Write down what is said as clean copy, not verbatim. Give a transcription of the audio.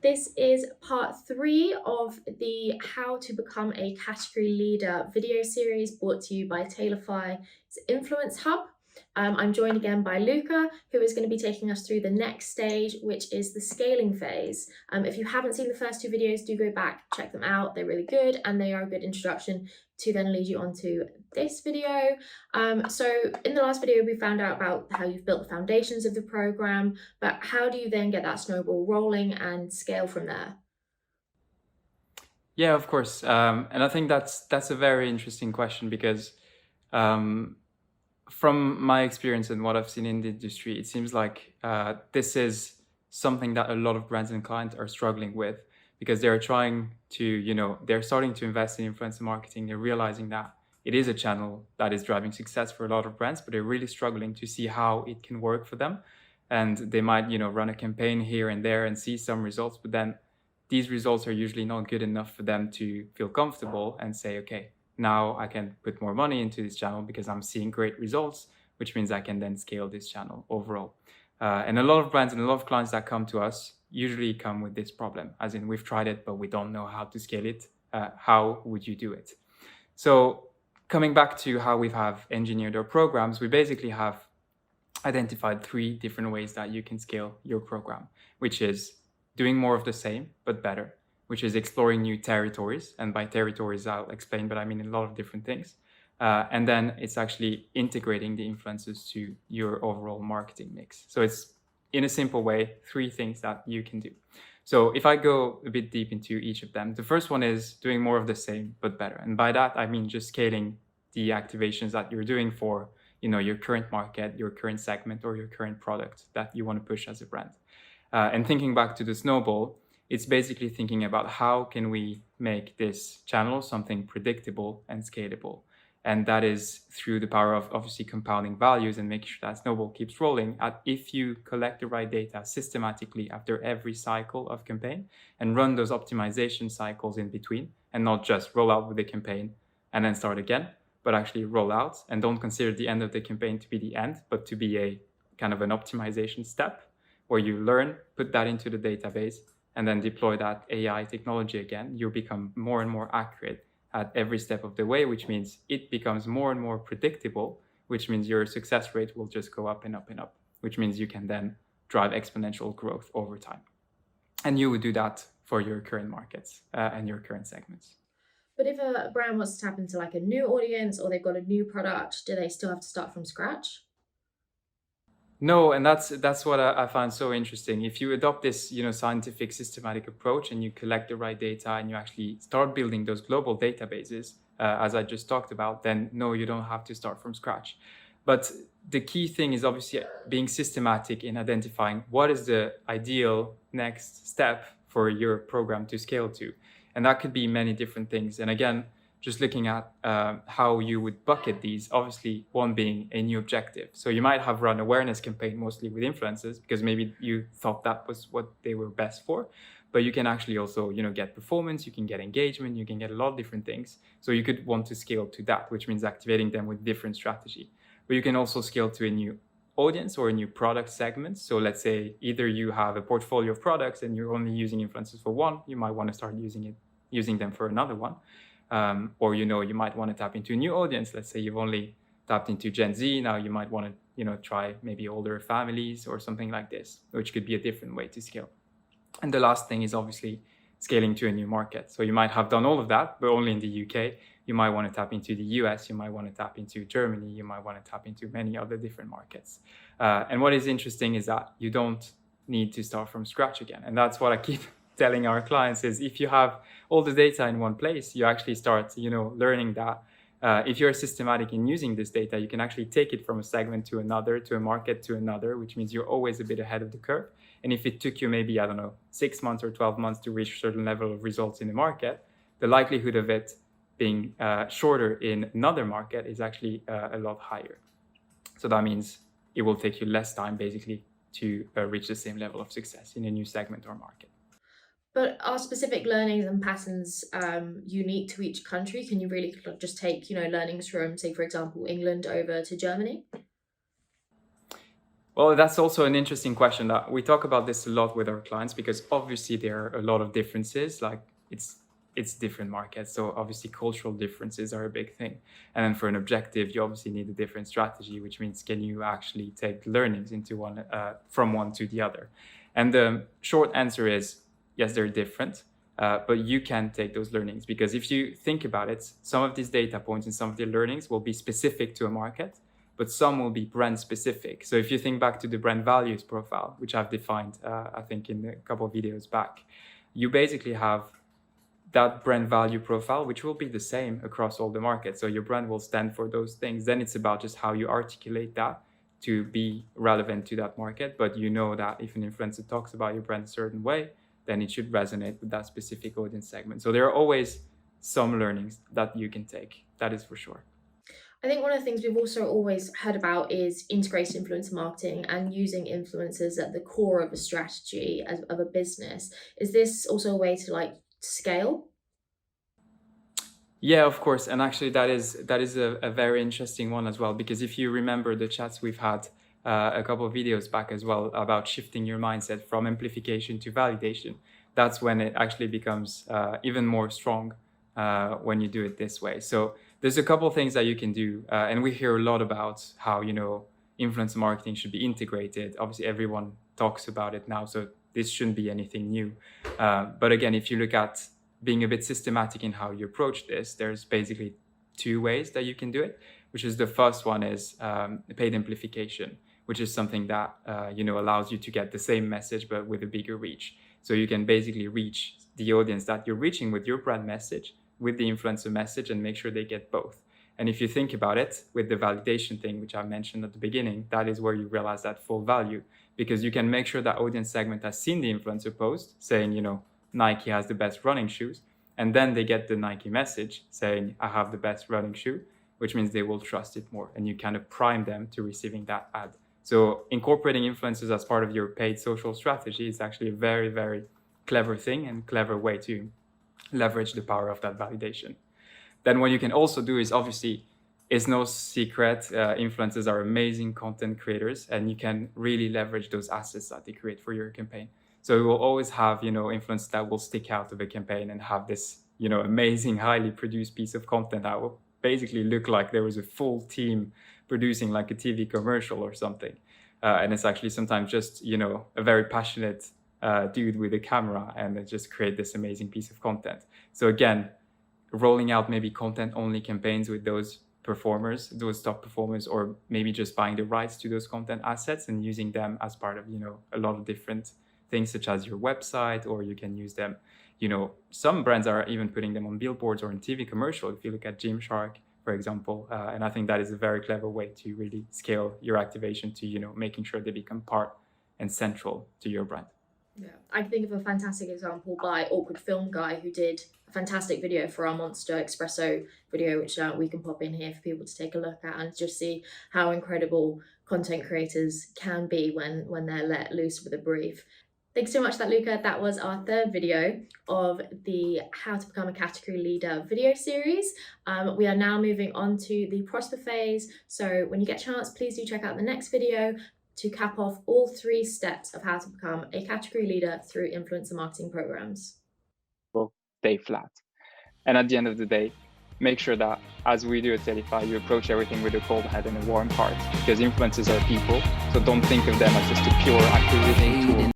This is part 3 of the How to Become a Category Leader video series brought to you by Tailify's Influence Hub. I'm joined again by Luca, who is going to be taking us through the next stage, which is the scaling phase. If you haven't seen the first 2 videos, do go back, check them out. They're really good and they are a good introduction to then lead you on to this video. So in the last video, we found out about how you've built the foundations of the program, but how do you then get that snowball rolling and scale from there? Yeah, of course. And I think that's a very interesting question because from my experience and what I've seen in the industry, it seems like this is something that a lot of brands and clients are struggling with because they're trying to, they're starting to invest in influencer marketing. They're realizing that it is a channel that is driving success for a lot of brands, but they're really struggling to see how it can work for them. And they might, run a campaign here and there and see some results, but then these results are usually not good enough for them to feel comfortable and say, okay, now I can put more money into this channel because I'm seeing great results, which means I can then scale this channel overall. And a lot of brands and a lot of clients that come to us usually come with this problem, as in we've tried it, but we don't know how to scale it. How would you do it? So coming back to how we have engineered our programs, we basically have identified 3 different ways that you can scale your program, which is doing more of the same, but better, which is exploring new territories. And by territories, I'll explain, but I mean a lot of different things. And then it's actually integrating the influencers to your overall marketing mix. So it's, in a simple way, 3 things that you can do. So if I go a bit deep into each of them, the first one is doing more of the same, but better. And by that, I mean just scaling the activations that you're doing for your current market, your current segment, or your current product that you want to push as a brand. And thinking back to the snowball, it's basically thinking about how can we make this channel something predictable and scalable. And that is through the power of obviously compounding values and making sure that snowball keeps rolling. If you collect the right data systematically after every cycle of campaign and run those optimization cycles in between and not just roll out with the campaign and then start again, but actually roll out and don't consider the end of the campaign to be the end, but to be a kind of an optimization step where you learn, put that into the database, and then deploy that AI technology again, you become more and more accurate at every step of the way, which means it becomes more and more predictable, which means your success rate will just go up and up and up, which means you can then drive exponential growth over time. And you would do that for your current markets and your current segments. But if a brand wants to tap into like a new audience or they've got a new product, do they still have to start from scratch? No, and that's what I find so interesting. If you adopt this, scientific, systematic approach, and you collect the right data, and you actually start building those global databases, as I just talked about, then no, you don't have to start from scratch. But the key thing is obviously being systematic in identifying what is the ideal next step for your program to scale to, and that could be many different things. And again, just looking at how you would bucket these, obviously one being a new objective. So you might have run awareness campaign mostly with influencers because maybe you thought that was what they were best for, but you can actually also, get performance, you can get engagement, you can get a lot of different things. So you could want to scale to that, which means activating them with different strategy. But you can also scale to a new audience or a new product segment. So let's say either you have a portfolio of products and you're only using influencers for one, you might want to start using them for another one. Or you might want to tap into a new audience. Let's say you've only tapped into Gen Z. Now you might want to try maybe older families or something like this, which could be a different way to scale. And the last thing is obviously scaling to a new market. So you might have done all of that, but only in the UK. You might want to tap into the US. You might want to tap into Germany. You might want to tap into many other different markets. And what is interesting is that you don't need to start from scratch again. And that's what I keep telling our clients is if you have all the data in one place, you actually start, learning that if you're systematic in using this data, you can actually take it from a segment to another, to a market to another, which means you're always a bit ahead of the curve. And if it took you maybe, 6 months or 12 months to reach a certain level of results in the market, the likelihood of it being shorter in another market is actually a lot higher. So that means it will take you less time basically to reach the same level of success in a new segment or market. But are specific learnings and patterns unique to each country? Can you really just take, learnings from, say, for example, England over to Germany? Well, that's also an interesting question that we talk about this a lot with our clients, because obviously there are a lot of differences. Like it's different markets, so obviously cultural differences are a big thing. And then for an objective, you obviously need a different strategy, which means can you actually take learnings into one from one to the other? And the short answer is yes, they're different. But you can take those learnings, because if you think about it, some of these data points and some of the learnings will be specific to a market, but some will be brand specific. So if you think back to the brand values profile, which I've defined, I think in a couple of videos back, you basically have that brand value profile, which will be the same across all the markets. So your brand will stand for those things. Then it's about just how you articulate that to be relevant to that market. But you know that if an influencer talks about your brand a certain way, then it should resonate with that specific audience segment. So there are always some learnings that you can take. That is for sure. I think one of the things we've also always heard about is integrated influencer marketing and using influencers at the core of a strategy of a business. Is this also a way to like scale? Yeah, of course. And actually that is a very interesting one as well, because if you remember the chats we've had a couple of videos back as well about shifting your mindset from amplification to validation, that's when it actually becomes even more strong when you do it this way. So there's a couple of things that you can do, and we hear a lot about how, you know, influencer marketing should be integrated. Obviously everyone talks about it now, so this shouldn't be anything new. But again, if you look at being a bit systematic in how you approach this, there's basically two ways that you can do it, which is the first one is paid amplification, which is something that you know, allows you to get the same message but with a bigger reach. So you can basically reach the audience that you're reaching with your brand message, with the influencer message, and make sure they get both. And if you think about it, with the validation thing, which I mentioned at the beginning, that is where you realize that full value, because you can make sure that audience segment has seen the influencer post saying, you know, Nike has the best running shoes, and then they get the Nike message saying, I have the best running shoe, which means they will trust it more, and you kind of prime them to receiving that ad. So incorporating influencers as part of your paid social strategy is actually a very, very clever thing and clever way to leverage the power of that validation. Then what you can also do is, obviously, it's no secret, influencers are amazing content creators, and you can really leverage those assets that they create for your campaign. So you will always have, you know, influencers that will stick out of a campaign and have this, you know, amazing, highly produced piece of content that will basically look like there was a full team producing like a TV commercial or something. And it's actually sometimes just, you know, a very passionate dude with a camera, and it just create this amazing piece of content. So again, rolling out maybe content only campaigns with those performers, those top performers, or maybe just buying the rights to those content assets and using them as part of, you know, a lot of different things such as your website, or you can use them, you know, some brands are even putting them on billboards or in TV commercial. If you look at Gymshark, for example, and I think that is a very clever way to really scale your activation to, you know, making sure they become part and central to your brand. Yeah, I can think of a fantastic example by Awkward Film Guy, who did a fantastic video for our Monster Espresso video, which we can pop in here for people to take a look at and just see how incredible content creators can be when they're let loose with a brief. Thanks so much for that, Luca. That was our third video of the How to Become a Category Leader video series. We are now moving on to the Prosper phase. So when you get a chance, please do check out the next video to cap off all 3 steps of how to become a category leader through influencer marketing programs. Stay flat. And at the end of the day, make sure that, as we do at Tailify, you approach everything with a cold head and a warm heart, because influencers are people. So don't think of them as just a pure acquisition tool.